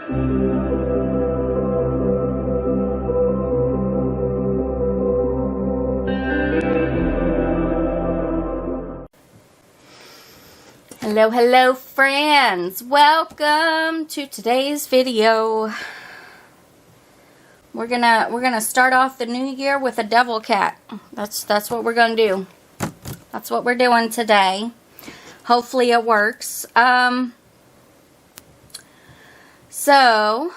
Hello, hello friends. Welcome to today's video. We're gonna start off the new year with a devil cat. That's what we're gonna do. That's what we're doing today. Hopefully it works. So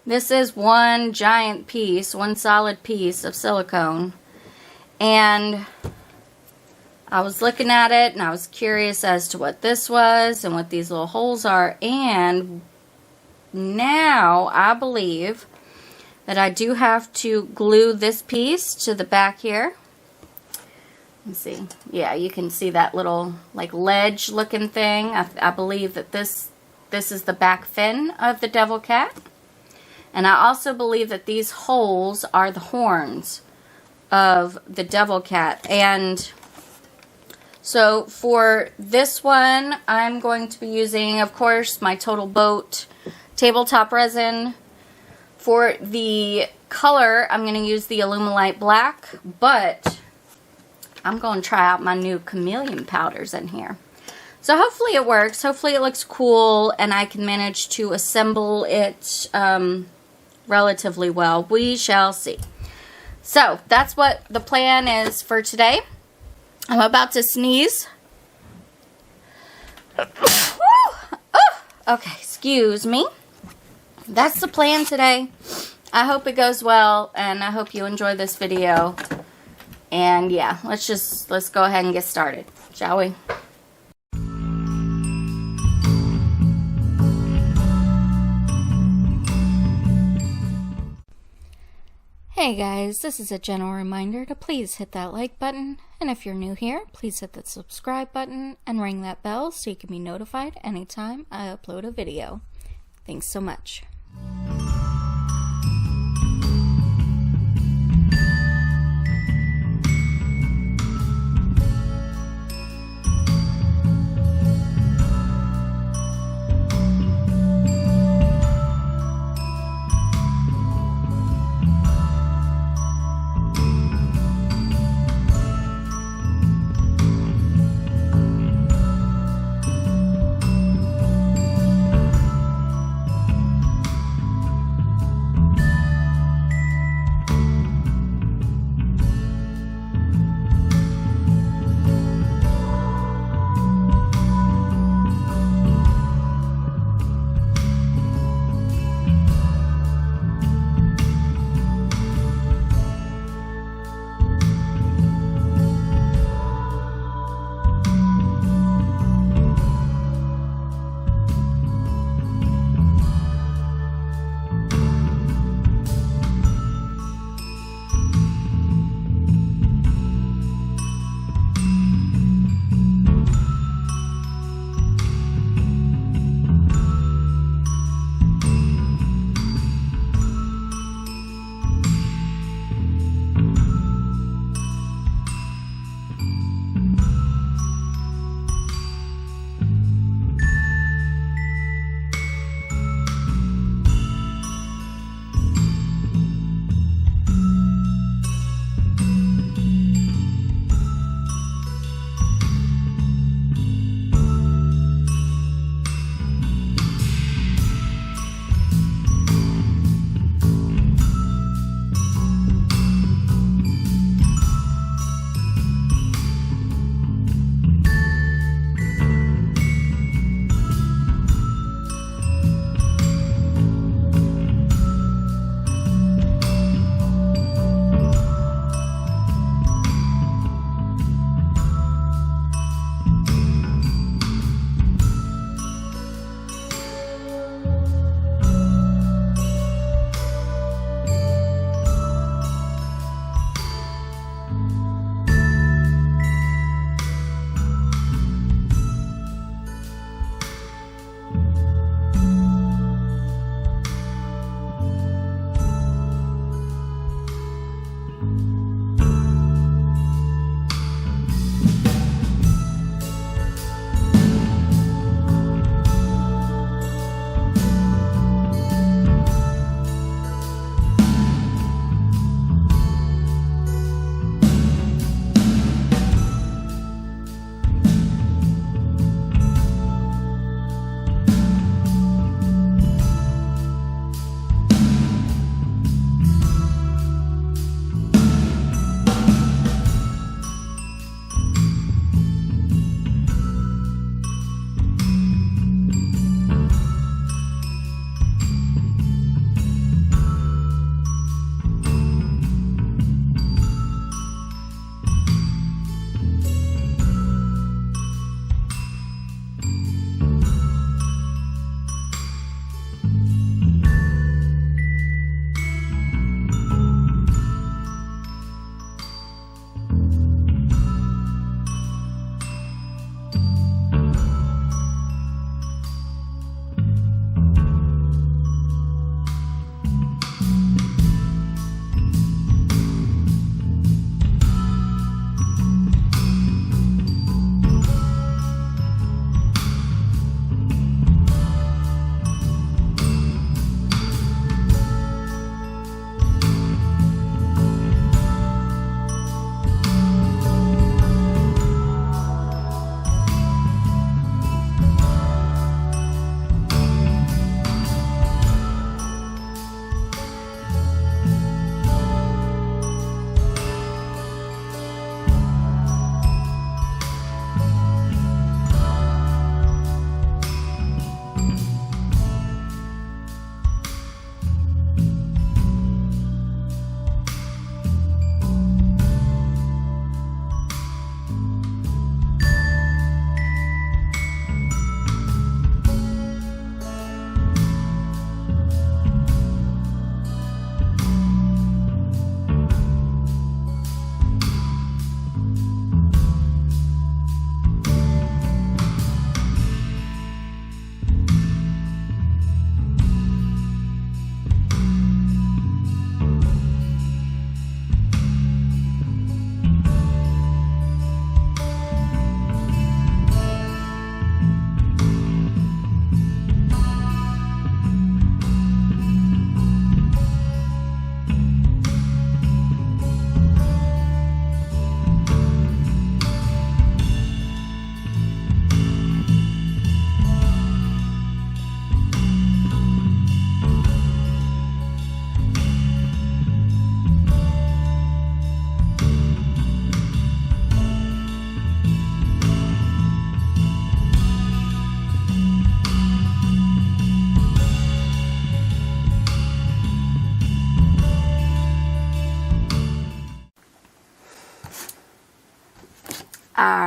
this is one giant piece, one solid piece of silicone, and I was looking at it and I was curious as to what this was and what these little holes are, and now I believe that I do have to glue this piece to the back here. Let's see. Yeah, you can see that little like ledge looking thing. I believe that this is the back fin of the devil cat. And I also believe that these holes are the horns of the devil cat. And so for this one, I'm going to be using, of course, my Total Boat tabletop resin. For the color, I'm going to use the Illuminate Black, but I'm going to try out my new chameleon powders in here. So hopefully it works. Hopefully it looks cool and I can manage to assemble it relatively well. We shall see. So that's what the plan is for today. I'm about to sneeze. Okay, excuse me. That's the plan today. I hope it goes well, and I hope you enjoy this video. And yeah, let's go ahead and get started, shall we? Hey guys, this is a gentle reminder to please hit that like button, and if you're new here, please hit the subscribe button and ring that bell so you can be notified anytime I upload a video. Thanks so much.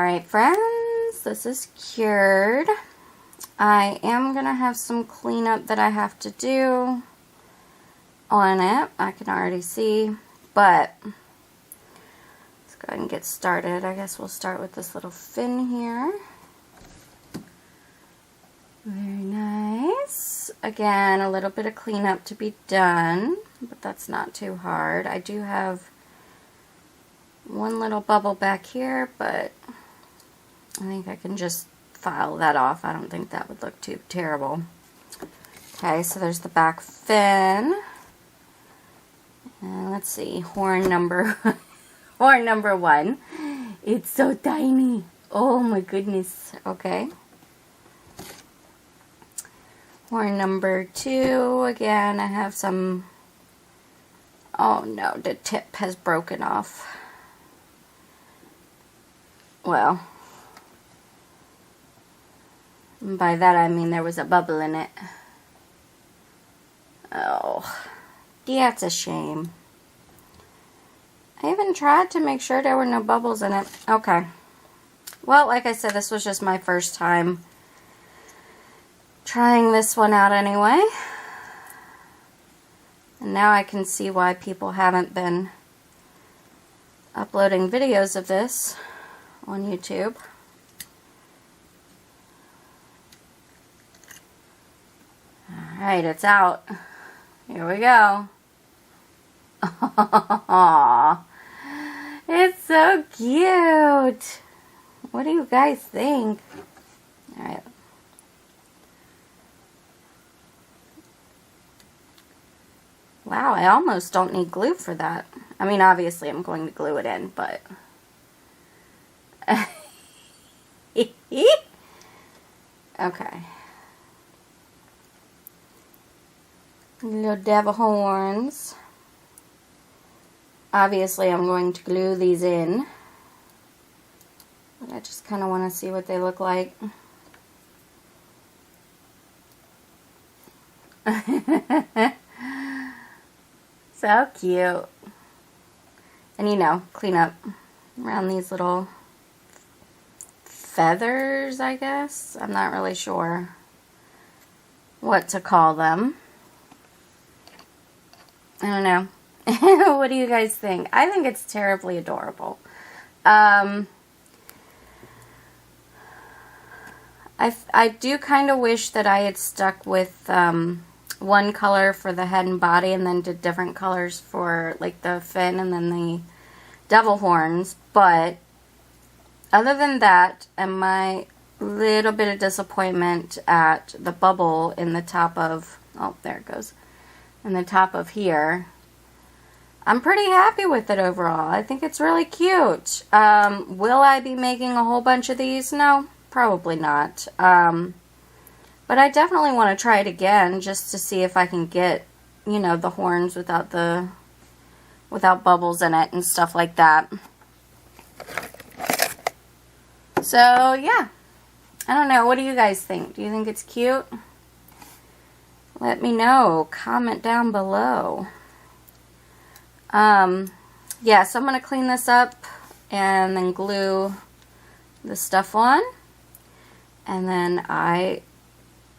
Alright friends, this is cured. I am going to have some cleanup that I have to do on it. I can already see, but let's go ahead and get started. I guess we'll start with this little fin here. Very nice. Again, a little bit of cleanup to be done, but that's not too hard. I do have one little bubble back here, but I think I can just file that off. I don't think that would look too terrible. Okay, so there's the back fin. And let's see, horn number horn number 1. It's so tiny. Oh my goodness. Okay. Horn number 2. Again, I have some. Oh no, the tip has broken off. Well, by that I mean there was a bubble in it. Oh, that's a shame. I even tried to make sure there were no bubbles in it. Okay. Well, like I said, this was just my first time trying this one out anyway. And now I can see why people haven't been uploading videos of this on YouTube. Alright, it's out. Here we go. Aww. It's so cute. What do you guys think? Alright. Wow, I almost don't need glue for that. I mean, obviously I'm going to glue it in, but... Okay. Little devil horns. Obviously I'm going to glue these in, but I just kind of want to see what they look like. So cute. And you know, clean up around these little feathers, I guess. I'm not really sure what to call them. I don't know. What do you guys think? I think it's terribly adorable. I do kind of wish that I had stuck with one color for the head and body and then did different colors for like the fin and then the devil horns, but other than that and my little bit of disappointment at the bubble in the top of, oh there it goes, in the top of here, I'm pretty happy with it overall. I think it's really cute. Will I be making a whole bunch of these? No, probably not. But I definitely want to try it again just to see if I can get, you know, the horns without bubbles in it and stuff like that. So, yeah. I don't know. What do you guys think? Do you think it's cute? Let me know. Comment down below. Yeah, so I'm going to clean this up and then glue the stuff on. And then I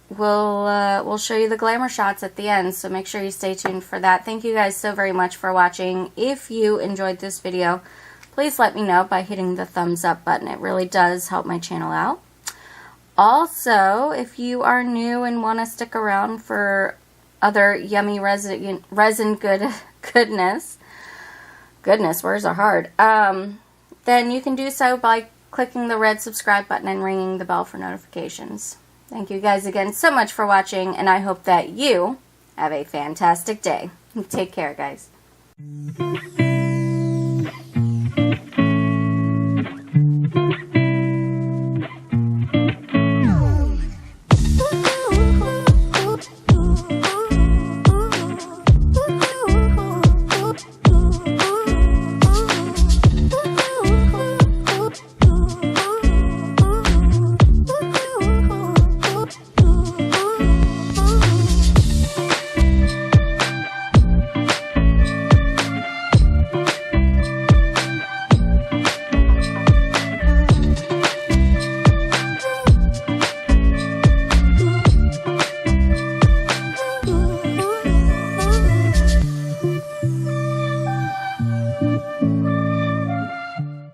will show you the glamour shots at the end, so make sure you stay tuned for that. Thank you guys so very much for watching. If you enjoyed this video, please let me know by hitting the thumbs up button. It really does help my channel out. Also, if you are new and want to stick around for other yummy resin goodness, words are hard, then you can do so by clicking the red subscribe button and ringing the bell for notifications. Thank you guys again so much for watching, and I hope that you have a fantastic day. Take care, guys.